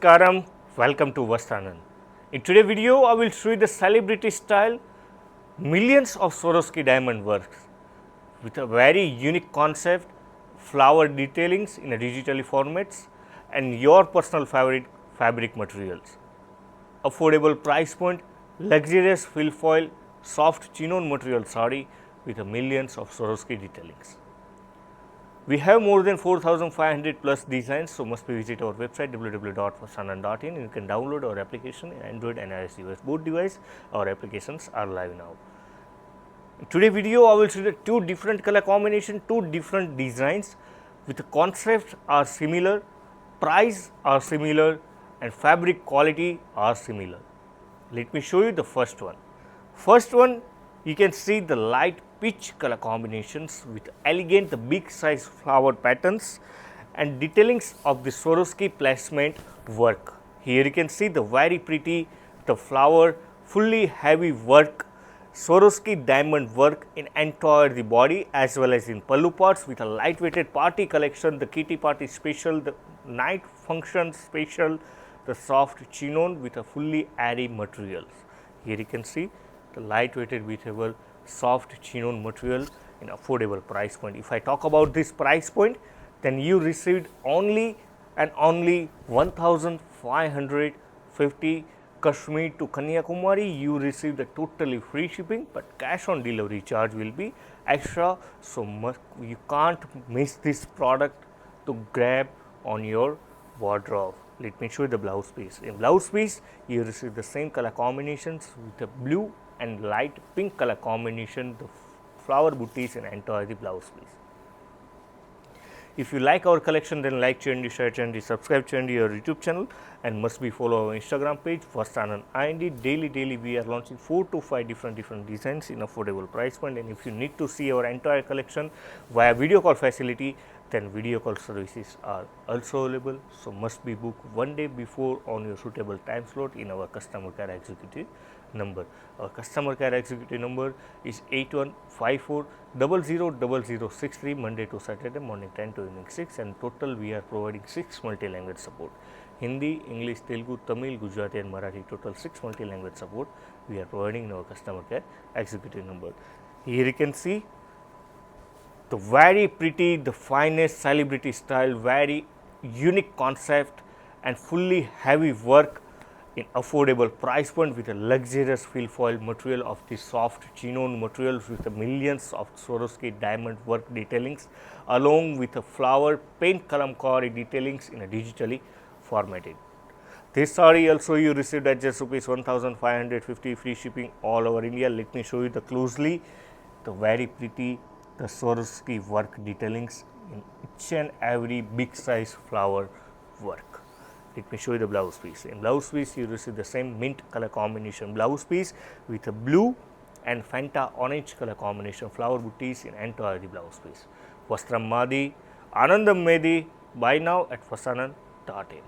Karam, welcome to Vastranand. In today's video, I will show you the celebrity style millions of Swarovski diamond works with a very unique concept, flower detailings in a digitally formats and your personal favorite fabric materials. Affordable price point, luxurious fill foil, soft Chinnon material saree with a millions of Swarovski detailings. We have more than 4,500 plus designs, so must be visit our website www.vastranand.in. You can download our application in Android and iOS US both device. Our applications are live now. In today's video, I will show you two different color combination, two different designs with the concepts are similar, price are similar, and fabric quality are similar. Let me show you the first one. First one, you can see the light peach color combinations with elegant big size flower patterns and detailings of the Swarovski placement work. Here you can see the very pretty the flower fully heavy work Swarovski diamond work in entire the body as well as in pallu parts with a lightweighted party collection, the kitty party special, the night function special, the soft Chinnon with a fully airy materials. Here you can see the lightweighted breathable soft Chinnon material in affordable price point. If I talk about this price point, then you received only and only 1,550 Kashmir to Kanyakumari. You received the totally free shipping, but cash on delivery charge will be extra. So you can't miss this product to grab on your wardrobe. Let me show you the blouse piece. In blouse piece, you receive the same color combinations with the blue and light pink color combination, the flower booties and entire the blouse piece. If you like our collection, then like channel, share channel, subscribe channel, your YouTube channel, and must be follow our Instagram page Vastranand IND. Daily we are launching 4 to 5 different designs in affordable price point. And if you need to see our entire collection via video call facility, then video call services are also available. So must be booked one day before on your suitable time slot in our customer care executive number. Our customer care executive number is 8154000063 Monday to Saturday morning 10 to evening 6, and total we are providing 6 multi-language support: Hindi, English, Telugu, Tamil, Gujarati and Marathi. Total 6 multi-language support we are providing in our customer care executive number. Here you can see the very pretty, the finest celebrity style, very unique concept and fully heavy work in affordable price point with a luxurious fill foil material of the soft Chinnon materials with the millions of Swarovski diamond work detailings along with a flower paint kalamkari detailings in a digitally formatted. This saree also you received at just rupees 1,550 free shipping all over India. Let me show you the closely the very pretty the Swarovski work detailings in each and every big size flower work. Let me show you the blouse piece. In blouse piece, you receive the same mint color combination blouse piece with a blue and Fanta orange color combination flower booties in entire the blouse piece. Vastram Madi, Anandam Medi. Buy now at Vastranand.in.